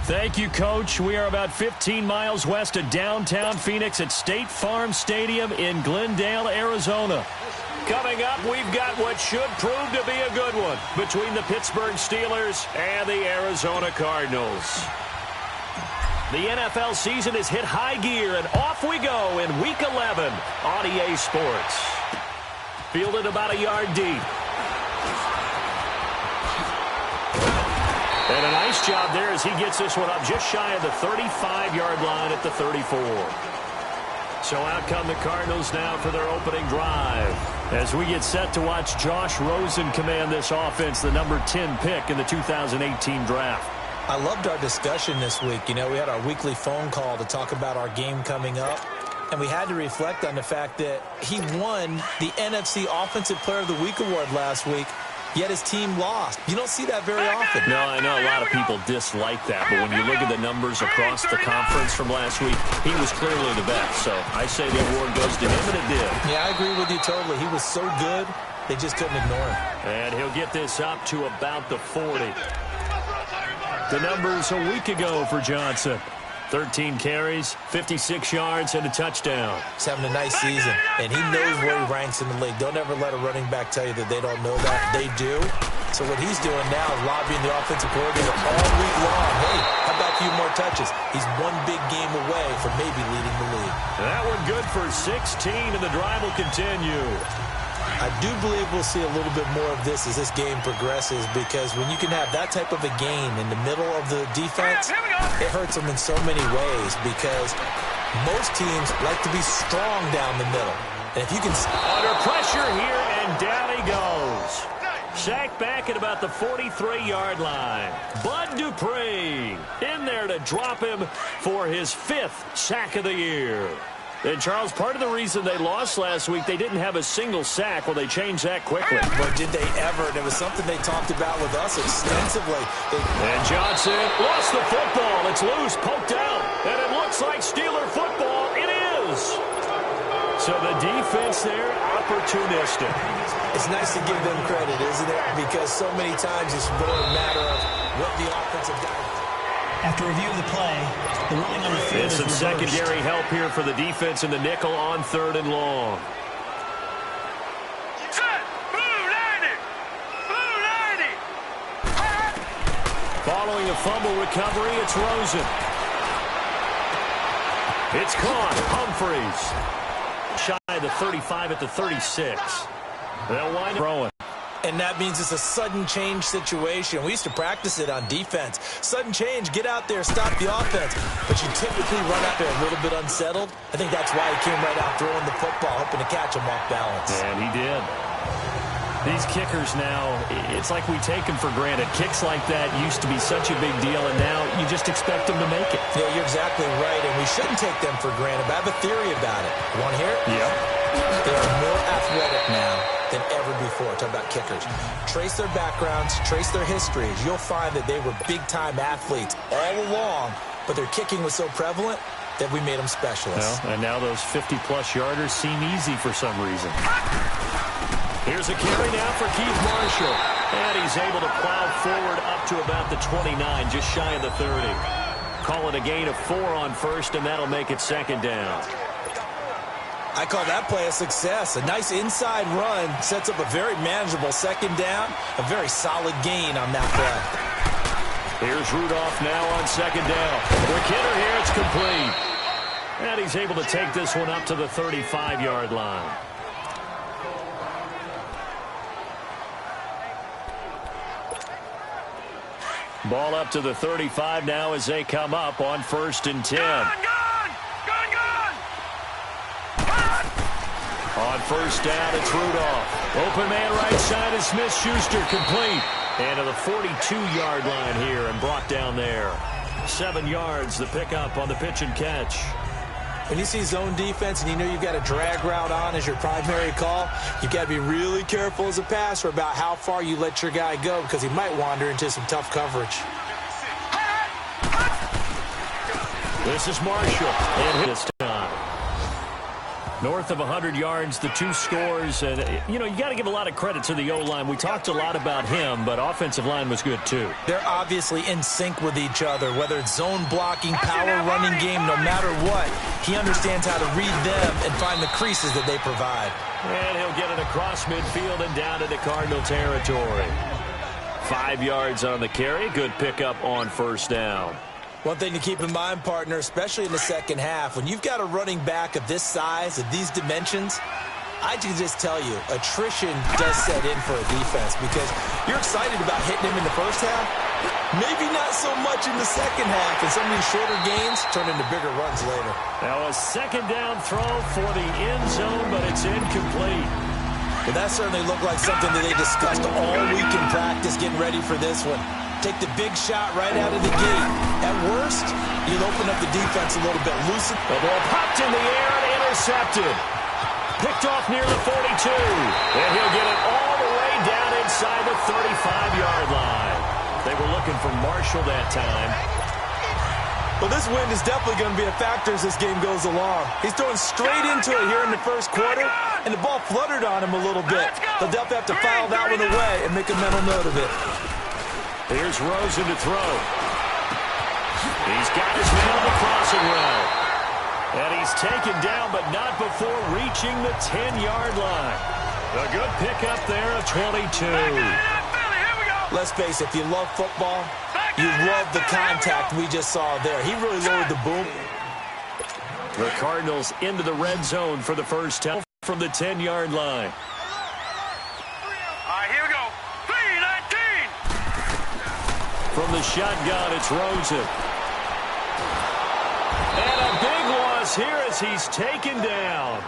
Thank you, Coach. We are about 15 miles west of downtown Phoenix at State Farm Stadium in Glendale, Arizona. Coming up, we've got what should prove to be a good one between the Pittsburgh Steelers and the Arizona Cardinals. The NFL season has hit high gear, and off we go in Week 11 on EA Sports. Fielded about a yard deep. And a nice job there as he gets this one up just shy of the 35-yard line at the 34. So out come the Cardinals now for their opening drive. As we get set to watch Josh Rosen command this offense, the number 10 pick in the 2018 draft. I loved our discussion this week. You know, we had our weekly phone call to talk about our game coming up. And we had to reflect on the fact that he won the NFC Offensive Player of the Week award last week. Yet his team lost. You don't see that very often. No, I know a lot of people dislike that, but when you look at the numbers across the conference from last week, he was clearly the best. So I say the award goes to him, and it did. Yeah, I agree with you totally. He was so good, they just couldn't ignore him. And he'll get this up to about the 40. The numbers a week ago for Johnson. 13 carries, 56 yards, and a touchdown. He's having a nice season, and he knows where he ranks in the league. Don't ever let a running back tell you that they don't know that. They do. So what he's doing now is lobbying the offensive coordinator all week long. Hey, how about a few more touches? He's one big game away from maybe leading the league. That one good for 16, and the drive will continue. I do believe we'll see a little bit more of this as this game progresses, because when you can have that type of a game in the middle of the defense, it hurts them in so many ways, because most teams like to be strong down the middle. And if you can... Under pressure here, and down he goes. Sacked back at about the 43-yard line. Bud Dupree in there to drop him for his 5th sack of the year. And, Charles, part of the reason they lost last week, they didn't have a single sack. Well, they changed that quickly. But did they ever? And it was something they talked about with us extensively. And Johnson lost the football. It's loose, poked out. And it looks like Steeler football. It is. So the defense there, opportunistic. It's nice to give them credit, isn't it? Because so many times it's more a matter of what the offensive guy... After review of the play, the ruling on the field is some reversed. Secondary help here for the defense in the nickel on 3rd and long. Following a fumble recovery, it's Rosen. It's caught. Humphreys. Shy of the 35 at the 36. They'll wind up throwing. And that means it's a sudden change situation. We used to practice it on defense. Sudden change, get out there, stop the offense. But you typically run out there a little bit unsettled. I think that's why he came right out throwing the football, hoping to catch him off balance. And he did. These kickers now, it's like we take them for granted. Kicks like that used to be such a big deal, and now you just expect them to make it. Yeah, you're exactly right, and we shouldn't take them for granted. But I have a theory about it. You want to hear it? Yeah. They are more athletic now than ever before. Talk about kickers. Trace their backgrounds, trace their histories. You'll find that they were big-time athletes all along, but their kicking was so prevalent that we made them specialists. Well, and now those 50-plus yarders seem easy for some reason. Here's a carry now for Keith Marshall. And he's able to plow forward up to about the 29, just shy of the 30. Call it a gain of 4 on 1st, and that'll make it 2nd down. I call that play a success. A nice inside run sets up a very manageable 2nd down. A very solid gain on that play. Here's Rudolph now on 2nd down. The kidder here, it's complete. And he's able to take this one up to the 35-yard line. Ball up to the 35 now as they come up on 1st and 10. On 1st down, it's Rudolph. Open man right side is Smith-Schuster, complete. And to the 42-yard line here and brought down there. 7 yards, the pickup on the pitch and catch. When you see zone defense and you know you've got a drag route on as your primary call, you've got to be really careful as a passer about how far you let your guy go, because he might wander into some tough coverage. This is Marshall, and this time. North of 100 yards, the 2 scores. And, you got to give a lot of credit to the O-line. We talked a lot about him, but offensive line was good too. They're obviously in sync with each other, whether it's zone blocking, power running game, no matter what. He understands how to read them and find the creases that they provide. And he'll get it across midfield and down into Cardinal territory. 5 yards on the carry. Good pickup on first down. One thing to keep in mind, partner, especially in the second half, when you've got a running back of this size, of these dimensions, I can just tell you, attrition does set in for a defense because you're excited about hitting him in the first half. Maybe not so much in the second half, and some of these shorter gains turn into bigger runs later. Now a second down throw for the end zone, but it's incomplete. But that certainly looked like something that they discussed all week in practice getting ready for this one. Take the big shot right out of the gate. At worst, you'll open up the defense a little bit. Loosen. The ball popped in the air and intercepted. Picked off near the 42. And he'll get it all the way down inside the 35-yard line. They were looking for Marshall that time. Well, this wind is definitely going to be a factor as this game goes along. He's throwing straight into it here in the first quarter, and the ball fluttered on him a little bit. They'll definitely have to file that one away and make a mental note of it. Here's Rosen to throw. He's got his man on the crossing route. And he's taken down, but not before reaching the 10-yard line. A good pickup there of 22. Let's face it, if you love football, you love the contact we just saw there. He really lowered the boom. The Cardinals into the red zone for the first time from the 10-yard line. Here we go. 3-19. From the shotgun, it's Rosen. And a big loss here as he's taken down.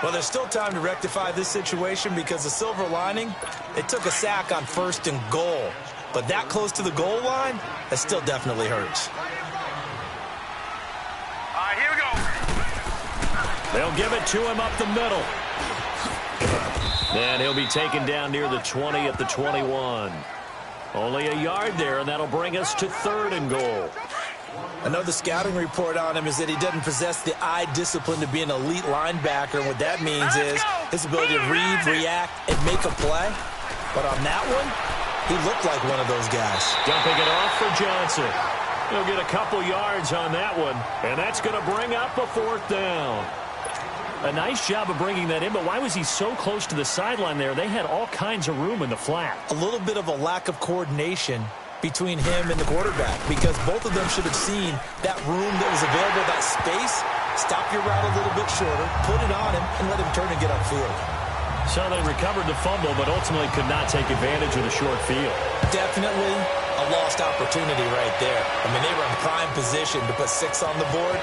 Well, there's still time to rectify this situation because the silver lining, they took a sack on 1st and goal. But that close to the goal line, that still definitely hurts. Here we go. They'll give it to him up the middle. And he'll be taken down near the 20 at the 21. Only a yard there, and that'll bring us to 3rd and goal. I know the scouting report on him is that he doesn't possess the eye discipline to be an elite linebacker. And what that means is his ability to read, react, and make a play. But on that one, he looked like one of those guys. Dumping it off for Johnson. He'll get a couple yards on that one, and that's going to bring up a 4th down. A nice job of bringing that in, but why was he so close to the sideline there? They had all kinds of room in the flat. A little bit of a lack of coordination between him and the quarterback because both of them should have seen that room that was available, that space. Stop your route a little bit shorter, put it on him, and let him turn and get upfield. So they recovered the fumble, but ultimately could not take advantage of the short field. Definitely a lost opportunity right there. I mean, they were in prime position to put 6 on the board,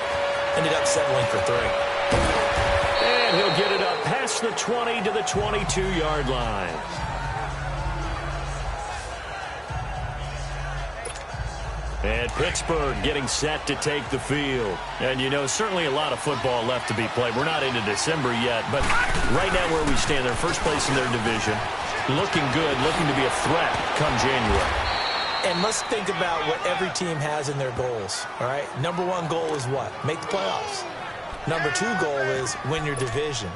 ended up settling for 3. And he'll get it up past the 20 to the 22-yard line. And Pittsburgh getting set to take the field. And, certainly a lot of football left to be played. We're not into December yet, but right now where we stand, they're first place in their division. Looking good, looking to be a threat come January. And let's think about what every team has in their goals, all right? Number 1 goal is what? Make the playoffs. Number 2 goal is win your division.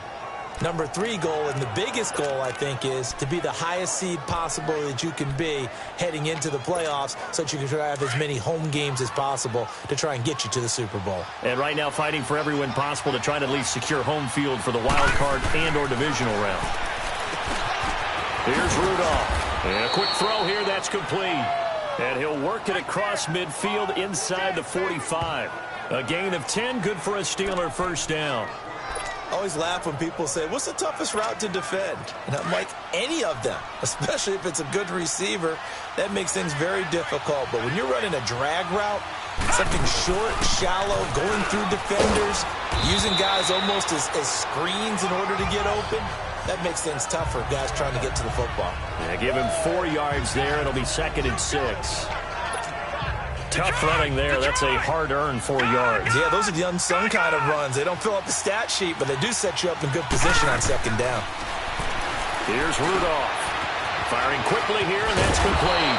Number 3 goal, and the biggest goal, I think, is to be the highest seed possible that you can be heading into the playoffs so that you can try to have as many home games as possible to try and get you to the Super Bowl. And right now fighting for every win possible to try to at least secure home field for the wild card and or divisional round. Here's Rudolph. And a quick throw here, that's complete. And he'll work it across midfield inside the 45. A gain of 10, good for a Steeler first down. I always laugh when people say, what's the toughest route to defend? And I'm like, any of them, especially if it's a good receiver. That makes things very difficult. But when you're running a drag route, something short, shallow, going through defenders, using guys almost as screens in order to get open, that makes things tough for guys trying to get to the football. Yeah, give him 4 yards there. It'll be 2nd and 6. Tough running there. That's a hard-earned 4 yards. Yeah, those are the unsung kind of runs. They don't fill up the stat sheet, but they do set you up in good position on 2nd down. Here's Rudolph. Firing quickly here, and that's complete.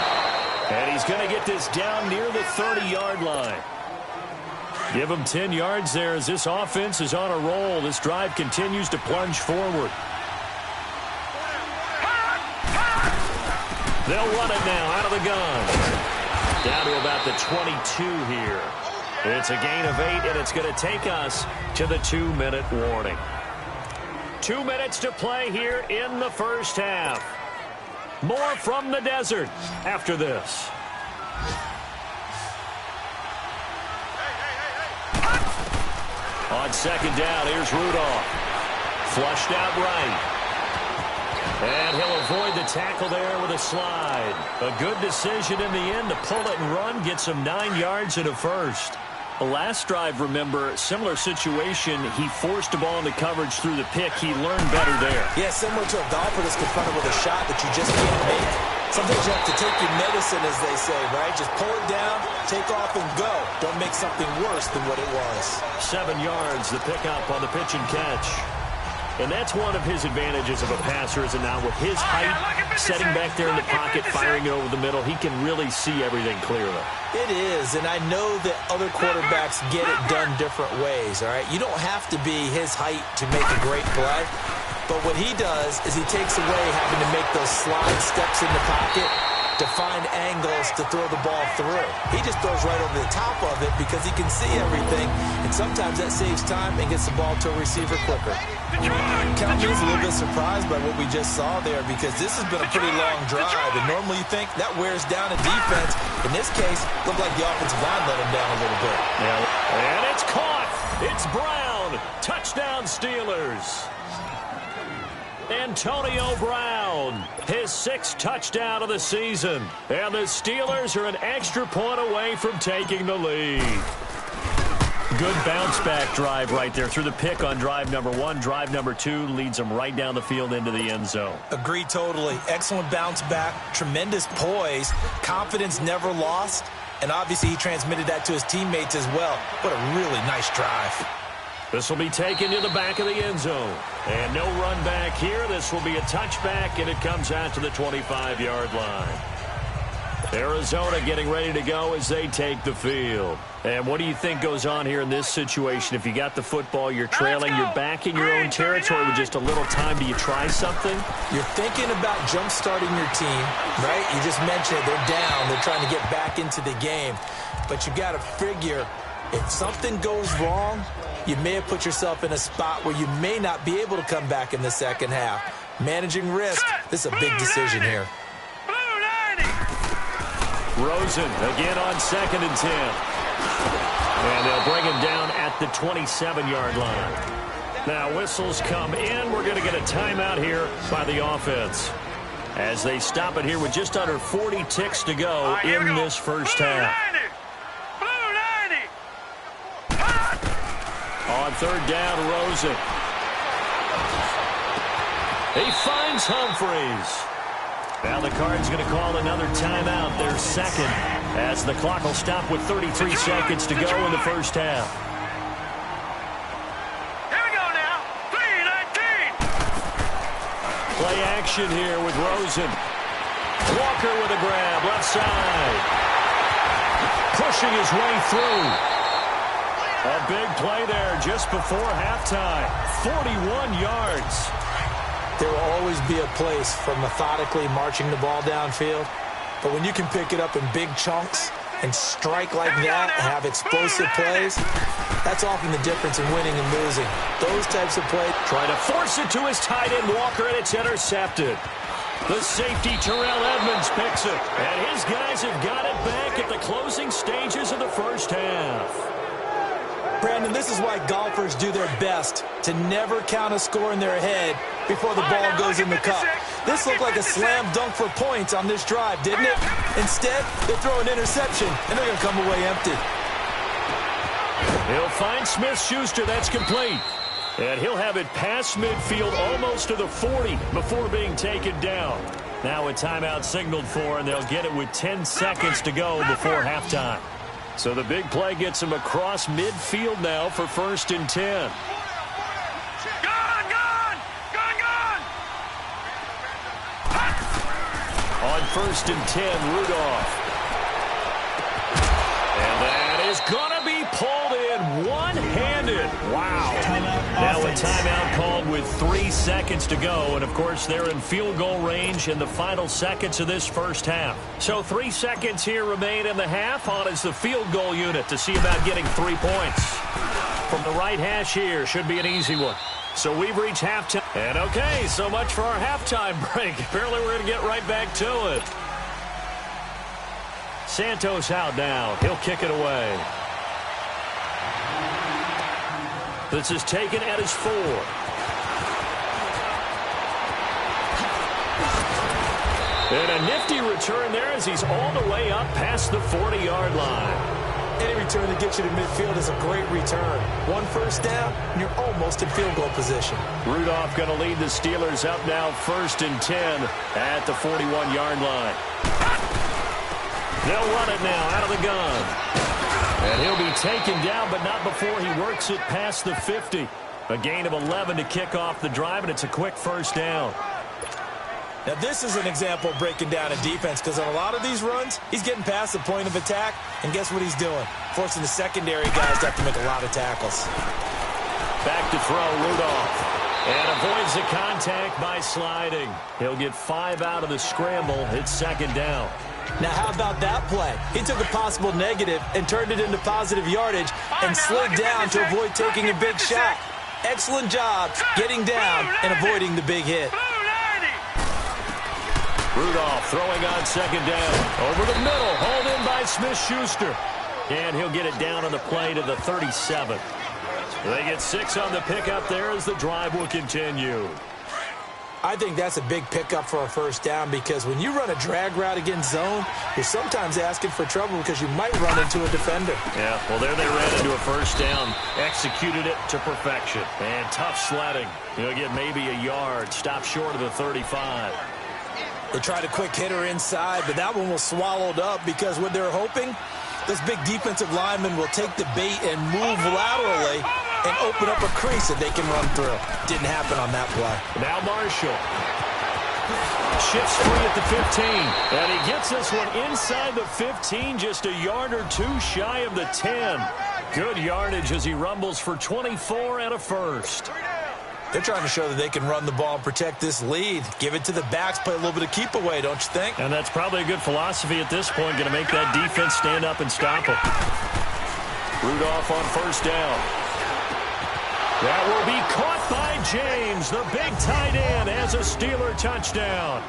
And he's going to get this down near the 30-yard line. Give them 10 yards there as this offense is on a roll. This drive continues to plunge forward. They'll run it now out of the gun. Down to about the 22 here. It's a gain of 8, and it's going to take us to the 2-minute warning. 2 minutes to play here in the first half. More from the desert after this. On second down, here's Rudolph. Flushed out right. And he'll avoid the tackle there with a slide. A good decision in the end to pull it and run, gets him 9 yards and a first. The last drive, remember, similar situation. He forced the ball into coverage through the pick. He learned better there. Yeah, similar to a golfer that's confronted with a shot that you just can't make. Sometimes you have to take your medicine, as they say, right? Just pull it down, take off, and go. Don't make something worse than what it was. 7 yards, the pickup on the pitch and catch. And that's one of his advantages of a passer, is it not? With his height, setting back there in the pocket, firing it over the middle, he can really see everything clearly. It is, and I know that other quarterbacks get it done different ways, all right? You don't have to be his height to make a great play, but what he does is he takes away having to make those slide steps in the pocket to find angles to throw the ball through. He just throws right over the top of it because he can see everything, and sometimes that saves time and gets the ball to a receiver quicker. Calvin's a little bit surprised by what we just saw there because this has been a pretty long drive, and normally you think that wears down a defense. In this case, it looked like the offensive line let him down a little bit. Yeah. And it's caught. It's Brown. Touchdown, Steelers. Antonio Brown, his 6th touchdown of the season. And the Steelers are an extra point away from taking the lead. Good bounce-back drive right there through the pick on drive number 1. Drive number 2 leads them right down the field into the end zone. Agreed totally. Excellent bounce back, tremendous poise, confidence never lost, and obviously he transmitted that to his teammates as well. What a really nice drive. This will be taken to the back of the end zone. And no run back here. This will be a touchback, and it comes out to the 25-yard line. Arizona getting ready to go as they take the field. And what do you think goes on here in this situation? If you got the football, you're trailing, you're back in your own territory with just a little time. Do you try something? You're thinking about jump-starting your team, right? You just mentioned it. They're down. They're trying to get back into the game. But you got to figure if something goes wrong, you may have put yourself in a spot where you may not be able to come back in the second half. Managing risk, this is a big decision here. Rosen again on 2nd and 10. And they'll bring him down at the 27-yard line. Now whistles come in. We're going to get a timeout here by the offense as they stop it here with just under 40 ticks to go in this first half. On 3rd down, Rosen. He finds Humphreys. Now the Cards going to call another timeout, their 2nd, as the clock will stop with 33 seconds to go in the first half. Here we go now. 3:19. Play action here with Rosen. Walker with a grab, left side. Pushing his way through. A big play there just before halftime. 41 yards. There will always be a place for methodically marching the ball downfield. But when you can pick it up in big chunks and strike like that and have explosive plays, that's often the difference in winning and losing. Those types of plays. Trying to force it to his tight end, Walker, and it's intercepted. The safety, Terrell Edmonds, picks it. And his guys have got it back at the closing stages of the first half. Brandon, this is why golfers do their best to never count a score in their head before the ball goes in the cup. This looked like a slam dunk for points on this drive, didn't it? Instead, they throw an interception, and they're going to come away empty. He'll find Smith-Schuster. That's complete. And he'll have it past midfield almost to the 40 before being taken down. Now a timeout signaled for, and they'll get it with 10 seconds to go before halftime. So the big play gets him across midfield now for 1st and 10. On 1st and 10, Rudolph. And that is going to be pulled in Now a offense. timeout called with 3 seconds to go. And, of course, they're in field goal range in the final seconds of this first half. So 3 seconds here remain in the half. On is the field goal unit to see about getting 3 points. From the right hash here, should be an easy one. So we've reached halftime. And, okay, so much for our halftime break. Apparently we're going to get right back to it. Santos out now. He'll kick it away. This is taken at his 4. And a nifty return there as he's all the way up past the 40-yard line. Any return that gets you to midfield is a great return. 1 first down, and you're almost in field goal position. Rudolph going to lead the Steelers up now 1st and 10 at the 41-yard line. They'll run it now out of the gun. And he'll be taken down, but not before he works it past the 50. A gain of 11 to kick off the drive, and it's a quick first down. Now, this is an example of breaking down a defense because on a lot of these runs, he's getting past the point of attack, and guess what he's doing? Forcing the secondary guys to have to make a lot of tackles. Back to throw, Rudolph. And avoids the contact by sliding. He'll get 5 out of the scramble. It's 2nd down. Now, how about that play? He took a possible negative and turned it into positive yardage and slid down to avoid taking a big shot. Excellent job getting down and avoiding the big hit. Rudolph throwing on 2nd down. Over the middle, hauled in by Smith-Schuster. And he'll get it down on the play to the 37. They get 6 on the pickup there as the drive will continue. I think that's a big pickup for a first down because when you run a drag route against zone, you're sometimes asking for trouble because you might run into a defender. Yeah, well, there they ran into a first down. Executed it to perfection. And tough sledding. He'll get maybe a yard. Stop short of the 35. They tried a quick hitter inside, but that one was swallowed up because what they're hoping, this big defensive lineman will take the bait and move laterally and open up a crease that they can run through. Didn't happen on that play. Now Marshall. Shifts free at the 15. And he gets this one inside the 15, just a yard or 2 shy of the 10. Good yardage as he rumbles for 24 and a first. They're trying to show that they can run the ball and protect this lead. Give it to the backs, play a little bit of keep away, don't you think? And that's probably a good philosophy at this point, going to make that defense stand up and stop him. Rudolph on first down. That will be caught by James. The big tight end has a Steeler touchdown.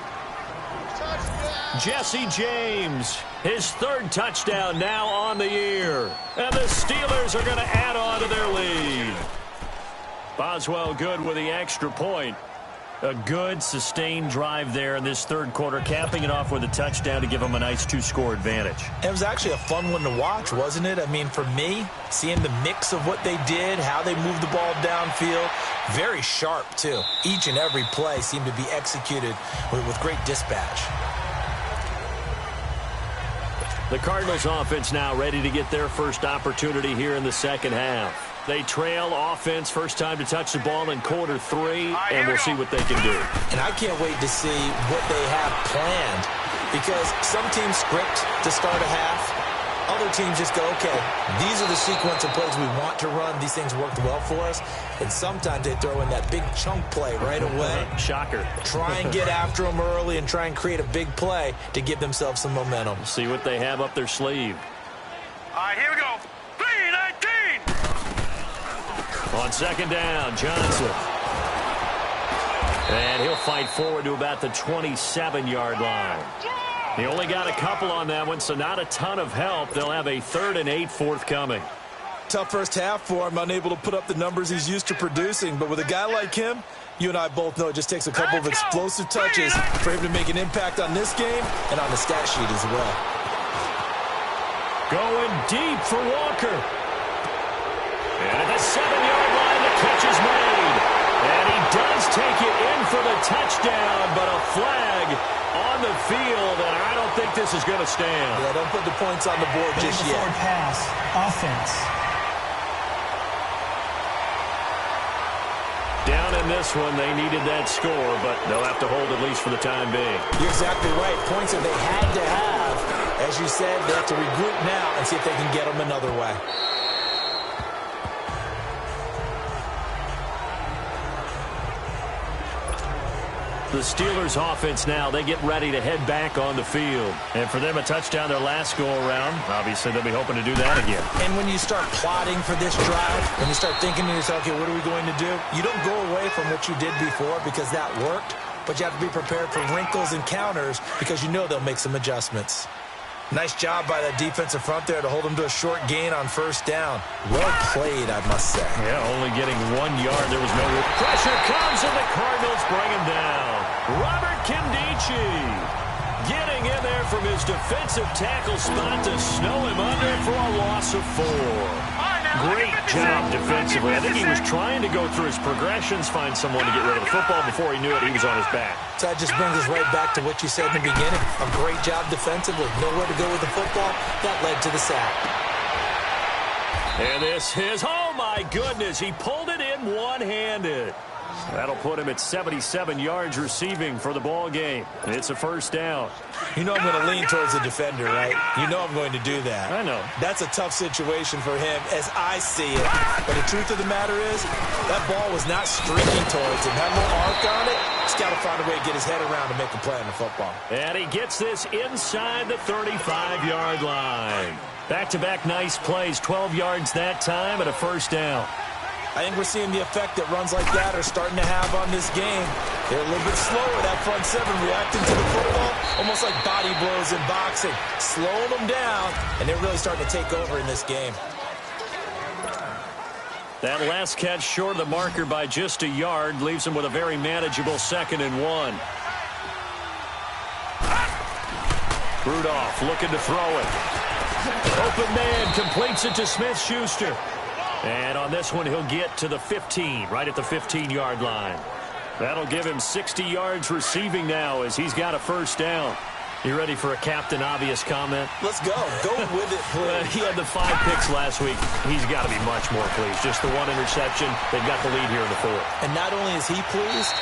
Jesse James, his 3rd touchdown now on the year. And the Steelers are going to add on to their lead. Boswell good with the extra point. A good, sustained drive there in this 3rd quarter, capping it off with a touchdown to give them a nice 2-score advantage. It was actually a fun one to watch, wasn't it? I mean, for me, seeing the mix of what they did, how they moved the ball downfield, very sharp, too. Each and every play seemed to be executed with great dispatch. The Cardinals offense now ready to get their first opportunity here in the 2nd half. They trail offense, first time to touch the ball in quarter 3, and we'll see what they can do. And I can't wait to see what they have planned because some teams script to start a half. Other teams just go, okay, these are the sequence of plays we want to run. These things worked well for us. And sometimes they throw in that big chunk play right away. Shocker. Try and get after them early and try and create a big play to give themselves some momentum. See what they have up their sleeve. All right, here we go. 3-19. On 2nd down, Johnson. And he'll fight forward to about the 27-yard line. He only got a couple on that one, so not a ton of help. They'll have a 3rd and 8 forthcoming. Tough first half for him, unable to put up the numbers he's used to producing. But with a guy like him, you and I both know it just takes a couple of explosive touches for him to make an impact on this game and on the stat sheet as well. Going deep for Walker. And at the 7-yard line, the catch is made. And he does take it in for the touchdown, but a flag on the field, and I don't think this is going to stand. Yeah, don't put the points on the board just yet. Forward pass, offense. Down in this one, they needed that score, but they'll have to hold at least for the time being. You're exactly right. Points that they had to have. As you said, they have to regroup now and see if they can get them another way. The Steelers offense now, they get ready to head back on the field. And for them, a touchdown their last go-around. Obviously, they'll be hoping to do that again. And when you start plotting for this drive, when you start thinking to yourself, okay, what are we going to do? You don't go away from what you did before because that worked, but you have to be prepared for wrinkles and counters because you know they'll make some adjustments. Nice job by that defensive front there to hold them to a short gain on first down. Well played, I must say. Yeah, only getting 1 yard. There was no pressure comes, and the Cardinals bring him down. Robert Kimdichie getting in there from his defensive tackle spot to snow him under for a loss of 4. Great job defensively. I think he was trying to go through his progressions, find someone to get rid of the football. Before he knew it, he was on his back. So that just brings us right back to what you said in the beginning. A great job defensively. Nowhere to go with the football. That led to the sack. And this is, oh my goodness, he pulled it in one-handed. That'll put him at 77 yards receiving for the ball game. It's a first down. You know I'm going to lean towards the defender, right? You know I'm going to do that. I know. That's a tough situation for him as I see it. But the truth of the matter is, that ball was not streaking towards him. Had a little arc on it. He's got to find a way to get his head around to make a play on the football. And he gets this inside the 35-yard line. Back-to-back nice plays, 12 yards that time and a first down. I think we're seeing the effect that runs like that are starting to have on this game. They're a little bit slower, that front seven, reacting to the football, almost like body blows in boxing, slowing them down, and they're really starting to take over in this game. That last catch short of the marker by just a yard leaves him with a very manageable 2nd and 1. Rudolph looking to throw it. Open man completes it to Smith-Schuster. And on this one, he'll get to the 15, right at the 15-yard line. That'll give him 60 yards receiving now as he's got a first down. You ready for a Captain Obvious comment? Let's go. Go with it, please. He had the 5 picks last week. He's got to be much more pleased. Just the 1 interception. They've got the lead here in the 4th. And not only is he pleased,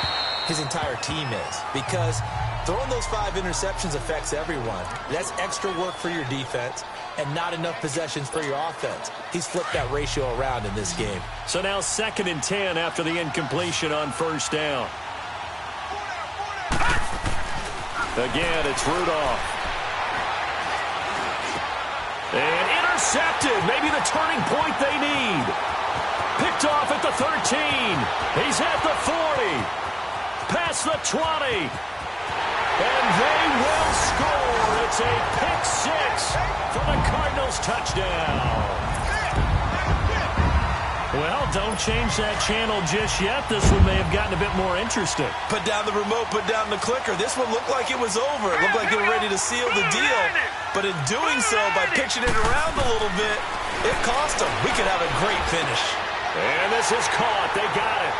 his entire team is. Because throwing those 5 interceptions affects everyone. That's extra work for your defense and not enough possessions for your offense. He's flipped that ratio around in this game. So now 2nd and 10 after the incompletion on first down. Again, it's Rudolph. And intercepted. Maybe the turning point they need. Picked off at the 13. He's at the 40. Past the 20. And they will score. It's a pick 6 for the Cardinals touchdown. Well, don't change that channel just yet. This one may have gotten a bit more interesting. Put down the remote, put down the clicker. This one looked like it was over. It looked like they were ready to seal the deal. But in doing so, by pitching it around a little bit, it cost them. We could have a great finish. And this is caught. They got it.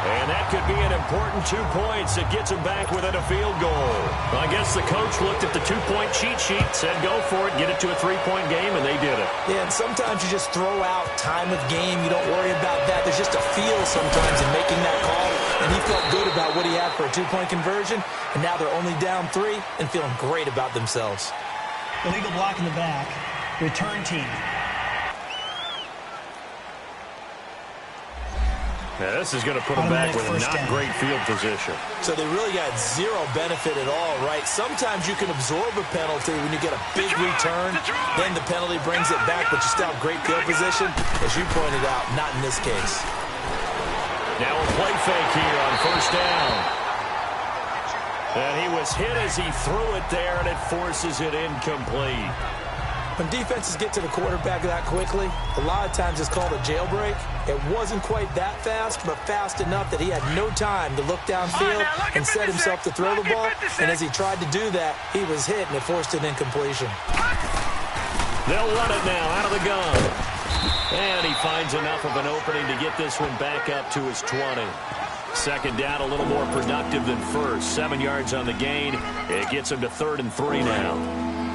And that could be an important 2 points that gets them back within a field goal. I guess the coach looked at the 2-point cheat sheet, said go for it, get it to a 3-point game, and they did it. Yeah, and sometimes you just throw out time of game. You don't worry about that. There's just a feel sometimes in making that call. And he felt good about what he had for a 2-point conversion. And now they're only down 3 and feeling great about themselves. Illegal block in the back. Return team. Yeah, this is going to put them back with a not great field position. So they really got zero benefit at all, right? Sometimes you can absorb a penalty when you get a big return. Then the penalty brings it back, but you still have great field position. As you pointed out, not in this case. Now a play fake here on first down. And he was hit as he threw it there, and it forces it incomplete. When defenses get to the quarterback that quickly, a lot of times it's called a jailbreak. It wasn't quite that fast, but fast enough that he had no time to look downfield and set himself to throw the ball. And as he tried to do that, he was hit, and it forced an incompletion. They'll run it now out of the gun. And he finds enough of an opening to get this one back up to his 20. Second down, a little more productive than first. 7 yards on the gain. It gets him to 3rd and 3 now.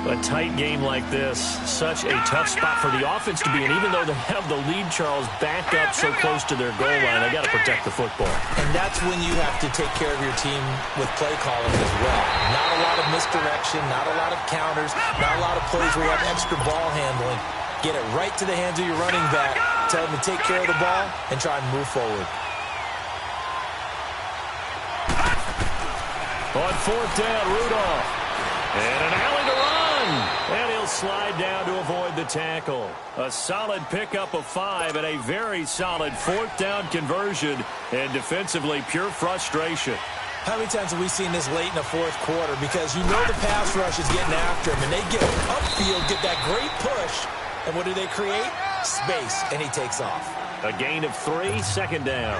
A tight game like this, such a tough spot for the offense to be in. Even though they have the lead, Charles, back up so close to their goal line, they got to protect the football. And that's when you have to take care of your team with play calling as well. Not a lot of misdirection, not a lot of counters, not a lot of plays where you have extra ball handling. Get it right to the hands of your running back. Tell them to take care of the ball and try and move forward. On fourth down, Rudolph. And an alley to run. And he'll slide down to avoid the tackle. A solid pickup of 5 and a very solid fourth down conversion. And defensively, pure frustration. How many times have we seen this late in the fourth quarter? Because you know the pass rush is getting after him, and they get upfield, get that great push, and what do they create? Space, and he takes off. A gain of 3, second down.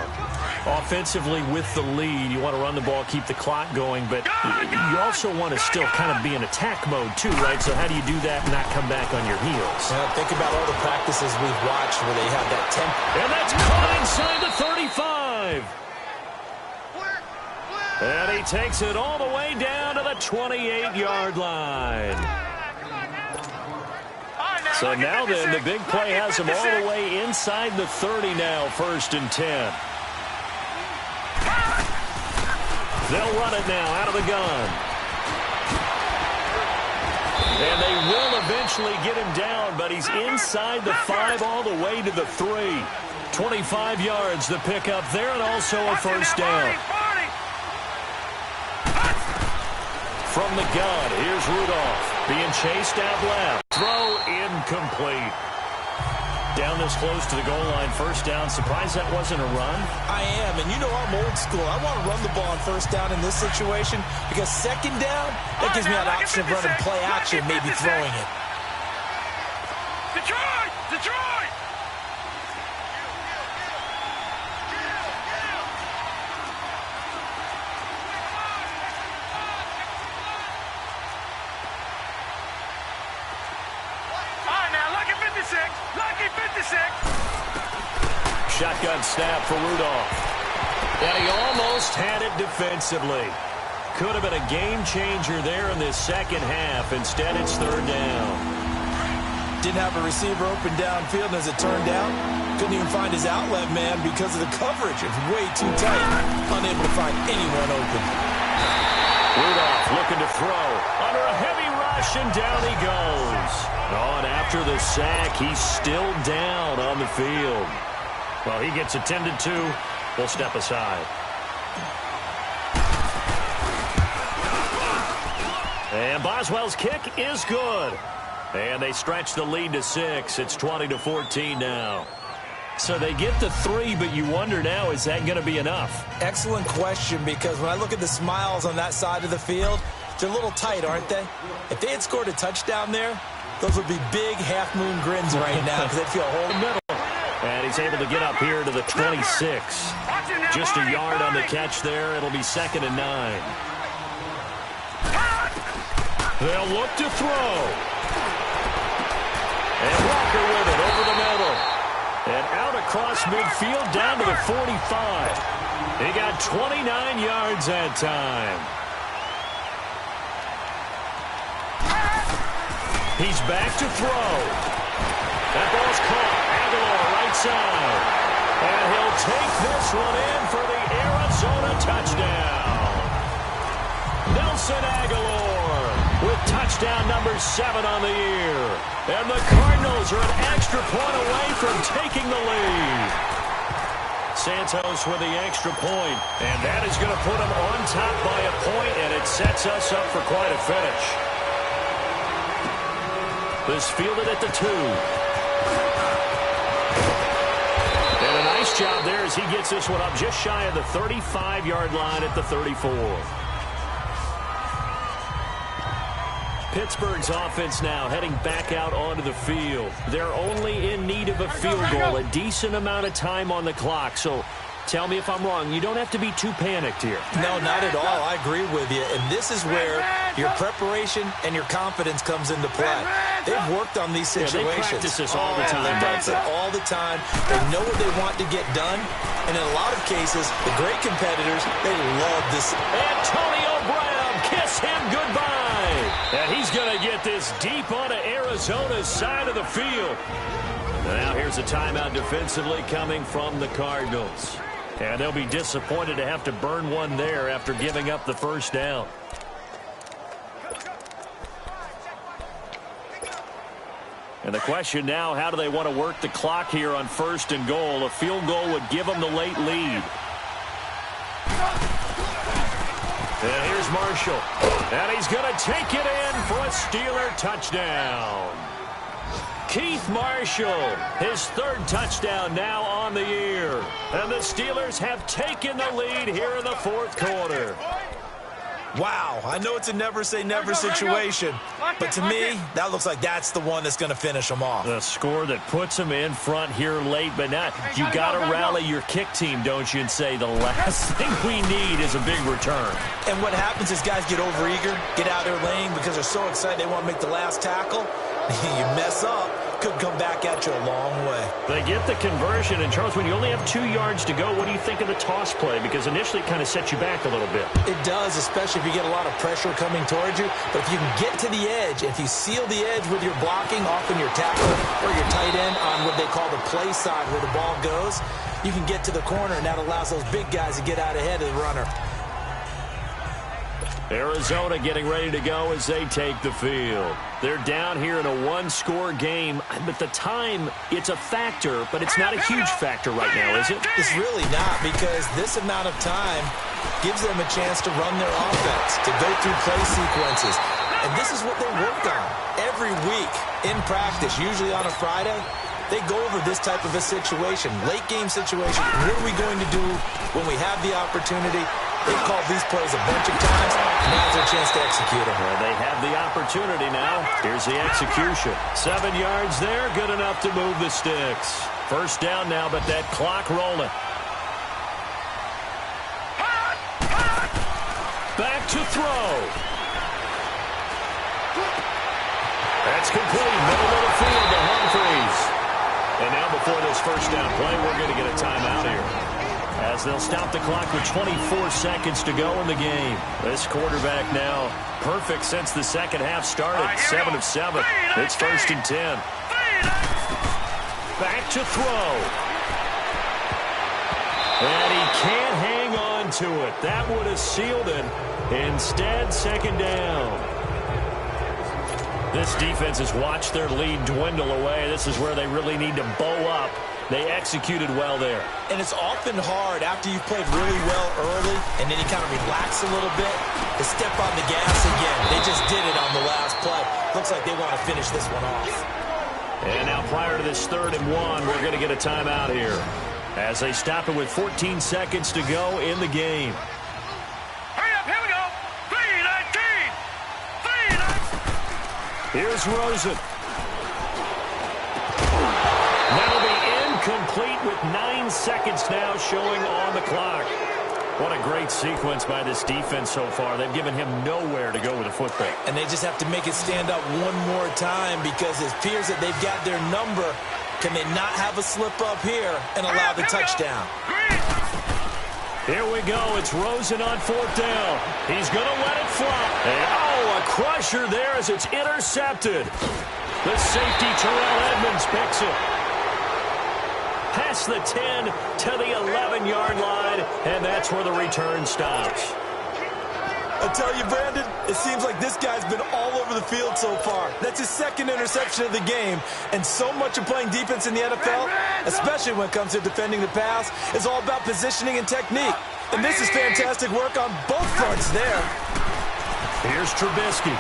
Offensively with the lead, you want to run the ball, keep the clock going, but you also want to still kind of be in attack mode too, right? So how do you do that and not come back on your heels? Well, think about all the practices we've watched where they have that tempo. And that's caught inside the 35. And he takes it all the way down to the 28-yard line. So now then, the big play has him all the way inside the 30 now, 1st and 10. They'll run it now out of the gun. And they will eventually get him down, but he's inside the 5 all the way to the 3. 25 yards the pickup there, and also a first down. From the gun, here's Rudolph being chased out left. Throw incomplete. Down this close to the goal line, first down. Surprised that wasn't a run? I am, and you know I'm old school. I want to run the ball on first down in this situation because second down, that gives me an option of running play action, maybe throwing it. Detroit! Detroit! Lucky 56. Shotgun snap for Rudolph. And he almost had it defensively. Could have been a game changer there in this second half. Instead, it's third down. Didn't have a receiver open downfield, and as it turned out, couldn't even find his outlet man because of the coverage. It was way too tight. Unable to find anyone open. Rudolph looking to throw. Under a heavy rush, and down he goes. Oh, and after the sack, he's still down on the field. Well, he gets attended to. We'll step aside. And Boswell's kick is good. And they stretch the lead to 6. It's 20-14 now. So they get the 3, but you wonder now, is that going to be enough? Excellent question, because when I look at the smiles on that side of the field, they're a little tight, aren't they? If they had scored a touchdown there, those would be big half-moon grins right now because they'd feel a whole middle. And he's able to get up here to the 26. Just a yard on the catch there. It'll be 2nd and 9. They'll look to throw. And Walker with it over the middle. And out across midfield down to the 45. He got 29 yards that time. He's back to throw. That ball's caught. Aguilar right side. And he'll take this one in for the Arizona touchdown. Nelson Aguilar with touchdown number 7 on the year. And the Cardinals are an extra point away from taking the lead. Santos with the extra point. And that is going to put them on top by a point, and it sets us up for quite a finish. This fielded at the 2. And a nice job there as he gets this one up just shy of the 35-yard line at the 34. Pittsburgh's offense now heading back out onto the field. They're only in need of a field goal, a decent amount of time on the clock. So tell me if I'm wrong. You don't have to be too panicked here. No, not at all. I agree with you. And this is where your preparation and your confidence comes into play. They've worked on these situations. Yeah, they practice this all the time. They all the time. They know what they want to get done. And in a lot of cases, the great competitors, they love this. Antonio Brown, kiss him goodbye. And he's going to get this deep onto Arizona's side of the field. Now here's a timeout defensively coming from the Cardinals. And they'll be disappointed to have to burn one there after giving up the first down. And the question now, how do they want to work the clock here on 1st and goal? A field goal would give them the late lead. And here's Here's Marshall. And he's going to take it in for a Steeler touchdown. Keith Marshall, his third touchdown now on the year. And the Steelers have taken the lead here in the fourth quarter. Wow, I know it's a never-say-never situation, but to me, that looks like that's the one that's going to finish them off. The score that puts them in front here late, but now you got to rally your kick team, don't you, and say the last thing we need is a big return. And what happens is guys get overeager, get out of their lane because they're so excited they want to make the last tackle. You mess up, could come back at you a long way. They get the conversion, and Charles, when you only have 2 yards to go, what do you think of the toss play? Because initially it kind of sets you back a little bit. It does, especially if you get a lot of pressure coming towards you. But if you can get to the edge, if you seal the edge with your blocking, often your tackle or your tight end on what they call the play side where the ball goes, you can get to the corner, and that allows those big guys to get out ahead of the runner. Arizona getting ready to go as they take the field. They're down here in a one-score game, but the time, it's a factor, but it's not a huge factor right now, is it? It's really not, because this amount of time gives them a chance to run their offense, to go through play sequences. And this is what they worked on every week in practice, usually on a Friday. They go over this type of a situation, late-game situation. What are we going to do when we have the opportunity? They've called these plays a bunch of times, and now's their chance to execute them. Well, they have the opportunity now. Here's the execution. 7 yards there, good enough to move the sticks. First down now, but that clock rolling. Back to throw. That's complete. Middle of the field to Humphries. And now before this first down play, we're going to get a timeout here, as they'll stop the clock with 24 seconds to go in the game. This quarterback now perfect since the second half started. 7 of 7. It's 1st and 10. Back to throw. And he can't hang on to it. That would have sealed it. Instead, second down. This defense has watched their lead dwindle away. This is where they really need to bow up. They executed well there. And it's often hard after you've played really well early and then you kind of relax a little bit to step on the gas again. They just did it on the last play. Looks like they want to finish this one off. And now prior to this 3rd and 1, we're going to get a timeout here, as they stop it with 14 seconds to go in the game. Hurry up, here we go. 3-19. Here's Rosen. That'll be incomplete with 9 seconds now showing on the clock. What a great sequence by this defense so far. They've given him nowhere to go with the football. And they just have to make it stand up one more time, because it appears that they've got their number. Can they not have a slip up here and allow the touchdown? Here we go. It's Rosen on 4th down. He's going to let it fly. And, a crusher there as it's intercepted. The safety, Terrell Edmonds, picks it. Past the 10 to the 11-yard line, and that's where the return stops. I tell you, Brandon, it seems like this guy's been all over the field so far. That's his 2nd interception of the game, and so much of playing defense in the NFL, especially when it comes to defending the pass, is all about positioning and technique. And this is fantastic work on both fronts there. Here's Trubisky.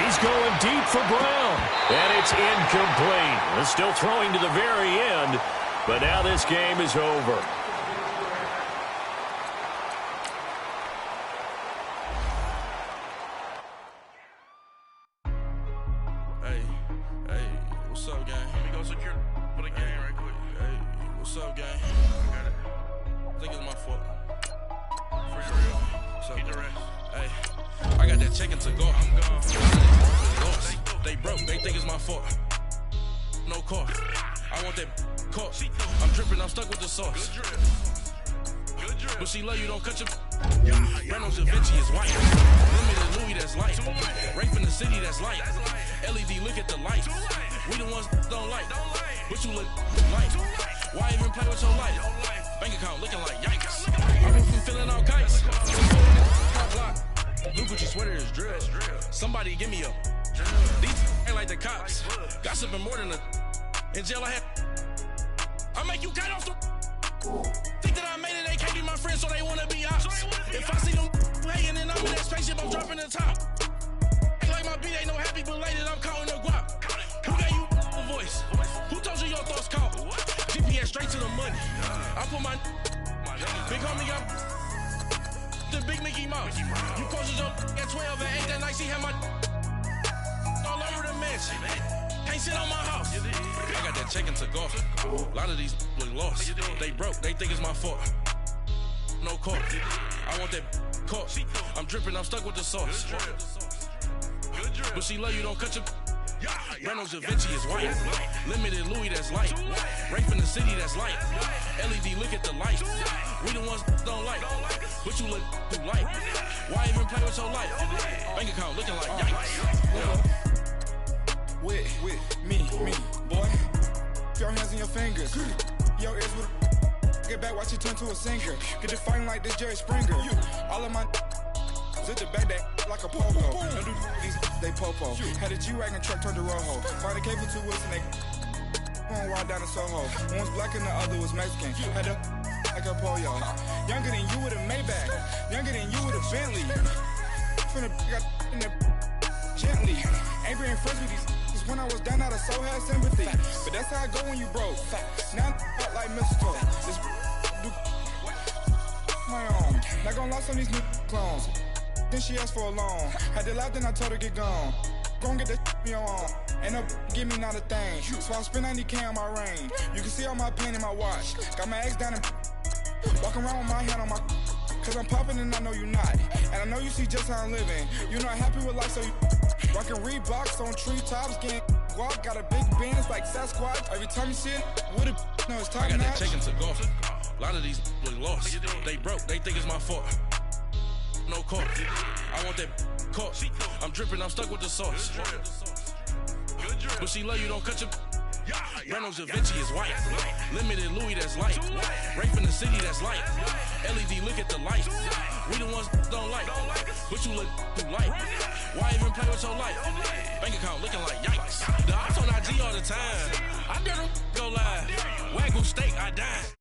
He's going deep for Brown, and it's incomplete. They're still throwing to the very end, but now this game is over. Hey, what's up, gang? Let me go secure for the game right quick. Hey, what's up, gang? I got it. I think it's my fault. For real. What's up, keep the rest. Hey, I got that chicken to go. I'm gone. They broke. They think it's my fault. No car. I want that car. I'm dripping. I'm stuck with the sauce. Good drip. But she love you. Don't cut your. Reynolds Da Vinci is white. Limited Louis that's light. Rape in the city that's light. LED, look at the lights. We the ones don't like. But you look like. Why even play with your life? Bank account looking like yikes. I'm from feeling all kites. Blue Gucci sweater is drill. Somebody give me a. These ain't like the cops. Gossiping more than a. In jail I had. I make you cut off the. Think that I made it, they can't be my friends, so they wanna be ops. If I see them hating and I'm in that spaceship, I'm dropping the top. Ain't like my beat ain't no happy belated, I'm counting the guap. Who gave you a voice? Who told you your thoughts count? GPS straight to the money. I put my big homie up the big Mickey Mouse. You posted your at 12 and 8 that night, she had my all over the mansion. Can't sit on my house. I got that chicken to go. A lot of these look lost. They broke, they think it's my fault. No court. I want that court. I'm dripping, I'm stuck with the sauce. But she love you, don't cut your. Reynolds Da Vinci is white. Limited Louis, that's light. Rape in the city, that's light. LED, look at the lights. We the ones don't like. But you look too light. Why even play with your life? Bank account looking like yikes. With me, boy. Your hands and your fingers. Your ears with get back, watch it turn to a singer. Get it fighting like this Jerry Springer. All of my zip the back that like a pogo. Don't do these, they popo. Had a G-Wagon truck turned to Rojo. Find a cable 2 wheels and they going wild down in Soho. One was black and the other was Mexican. Had a like a pollo. Younger than you with a Maybach. Younger than you with a Bentley. From the got in the gently. Angry and friends with these. When I was down, I so had sympathy. But that's how I go when you broke. Now I'm out like mistletoe. This do my own. Not gonna lie on these new clones. Then she asked for a loan. Had to laugh, then I told her get gone. Gon' get that me on. Ain't no give me not a thing. So I spend 90K on my range. You can see all my pain in my watch. Got my ex down and walking around with my hand on my. Cause I'm popping and I know you not. And I know you see just how I'm living. You not happy with life, so you rockin' Reeboks on treetops, getting walk. Got a big Benz like Sasquatch. Every time you see it, with it, no, it's time. I got that chicken to go. A lot of these look lost. They broke, they think it's my fault. No court. I want that court. I'm dripping, I'm stuck with the sauce. But she love you, don't cut your. Reynolds Da Vinci is white. Limited Louis, that's light. Rape in the city, that's light. LED, look at the lights. We the ones don't like. But you look too light. Why even play with your life? Bank account looking like yikes. The ops on IG all the time. I dare them go live. Wagyu steak, I died.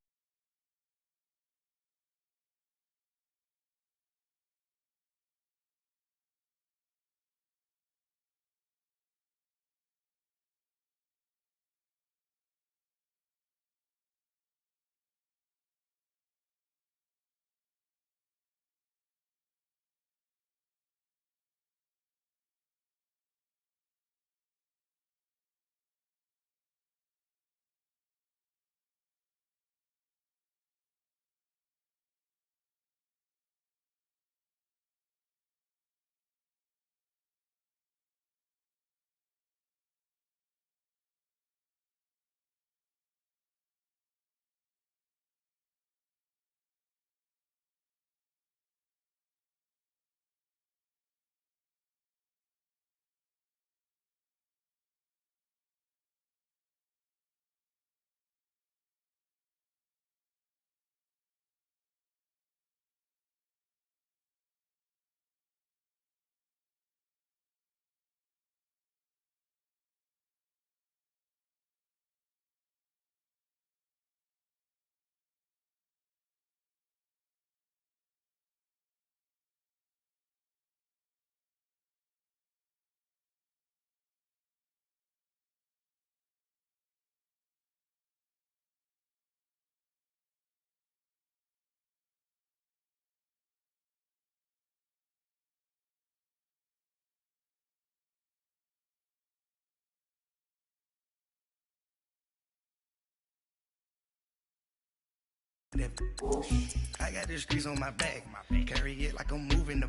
I got the streets on my back, carry it like I'm moving the.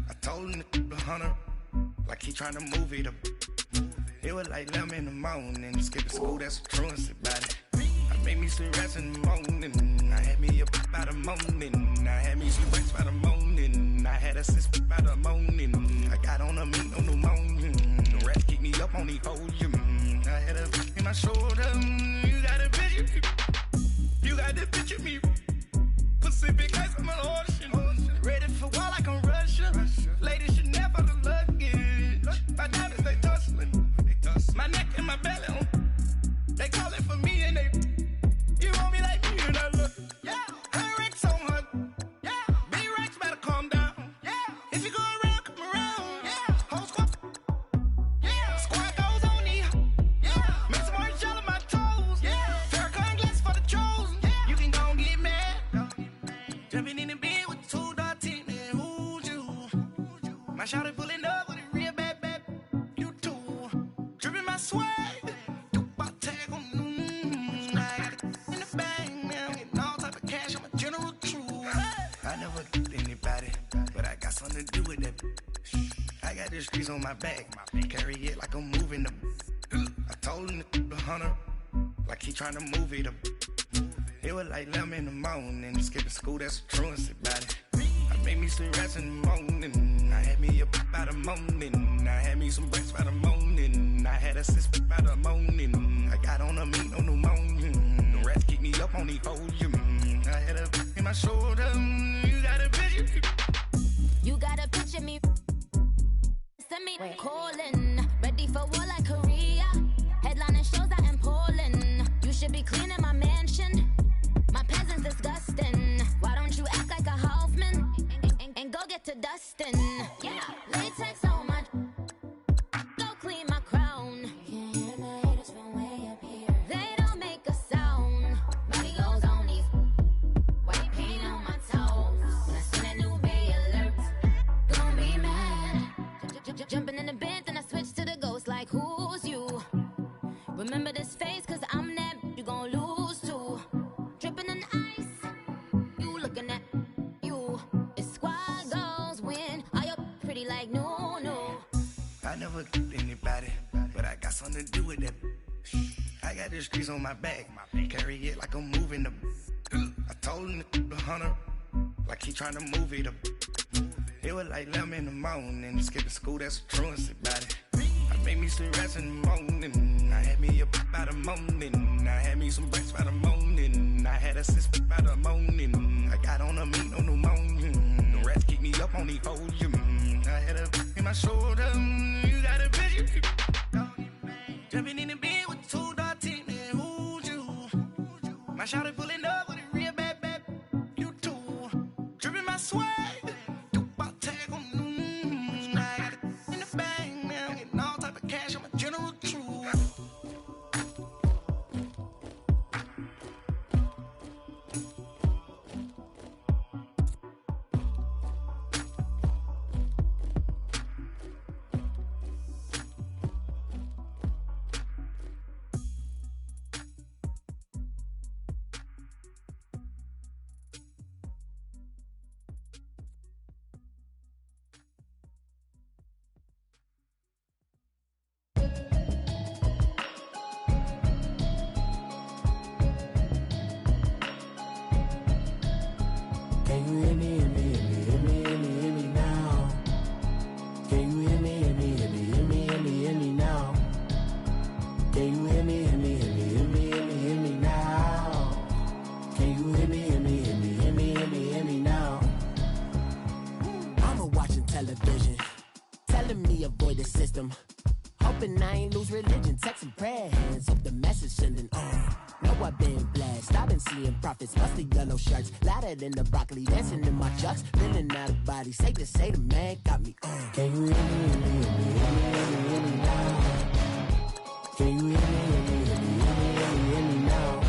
I told him the hunter, like he trying to move it up. It was like 11 in the morning, skipping school, that's a truancy about it. I made me sleep rest in the morning, I had me up by the morning, I had me sleep rest by the morning, I had a sis by the morning, I got on a meat on the morning, the rats keep me up on the podium, I had a in my shoulder, you got a picture, you got the picture me, Pacific ice on my ocean, ready for war like I'm Russian, ladies should never the luggage, my diamonds they tussling, my neck and my belly on, they calling for me and they, you want me like me and I look, yeah, her Rex on her, yeah, B-Rex better calm down, grease on my back. Carry it like I'm moving the. I told him the hunter, like he trying to move it up. It was like 11 in the morning. Skipping school, that's a truancy about it. I made me some rest in the morning. I had me up by the morning. I had me some breakfast by the morning. I had a sis by the morning. I got on a meat on the morning. The rats keep me up on the volume. I had a in my shoulder. You got a picture. You got a picture me. Send me calling. Ready for war like Korea. Headlining shows out in Poland. You should be cleaning my mansion. My peasants disgusting. Why don't you act like a Hoffman and go get to Dustin? Yeah, latex on my. Go clean my crown. Can't hear the haters from way up here. They don't make a sound. Videos on these. White paint on my toes. When I see that new Bay alert, gonna be mad. Jumping in the bed, then I switch to the ghost like who's you? Remember this face, cause I'm that you gon' lose too. Dripping in ice, you looking at you. It's squad goals win. Are you pretty like no? I never did anybody, but I got something to do with that. I got this grease on my back, carry it like I'm moving the. I told him the hunter, like he trying to move it up. It was like 11 in the morning. Skipping school, that's a truancy about it. I made me some rest in the morning. I had me up by the morning. I had me some breakfast by the morning. I had a sis by the morning. I got on a meat on the morning. The rats keep me up on the volume. I had a in my shoulder. You got a picture. Jumping in the bed with two dark teeth, man. Who's you? My shawty pulling up with a real bad. You too. Dripping my swag. In the broccoli, dancing in my chucks, feeling out of body. Safe to say the man got me on. Can you hear me now? Can you hear me now?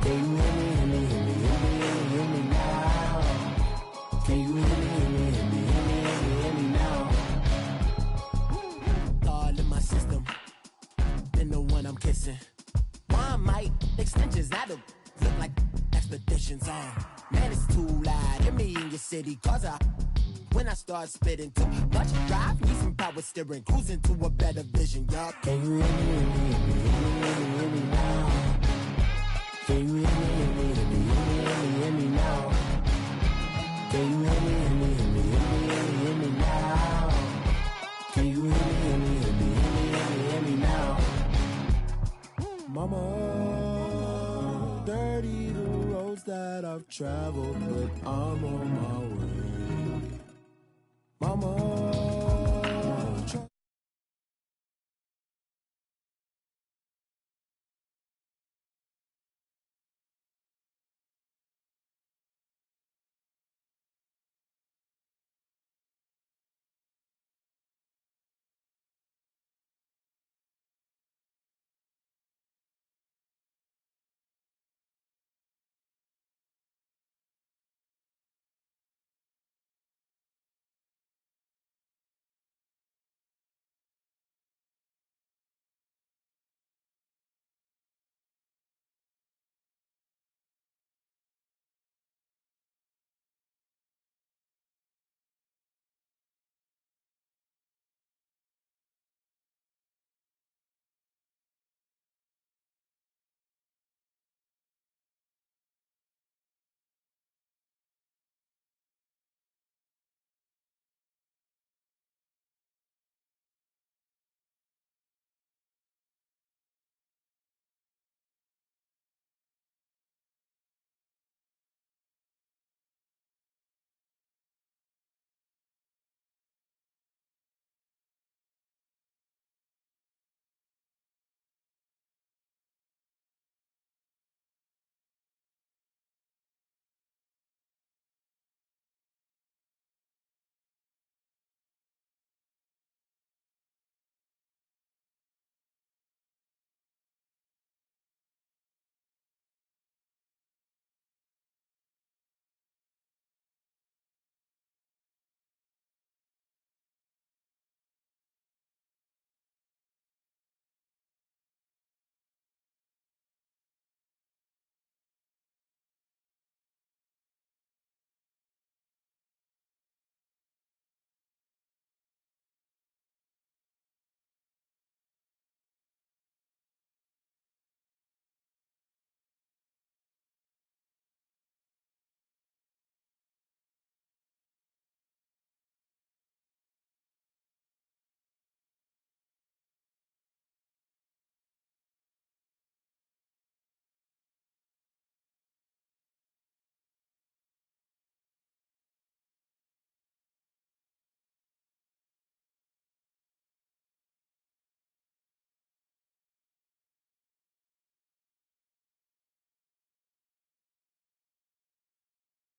Can you hear me now? Can you hear me now? All in my system, been the one I'm kissing. One might extensions out of look like expeditions on. Man, it's too loud. Hear me in your city, cause when I start spitting too much drive, need some power steering, cruising to a better vision, y'all. Can you hear me now? Can you hear me now? Can you hear me now? Can you hear me now? Mama, dirty the roads that I've traveled, but I'm on my way. Mama,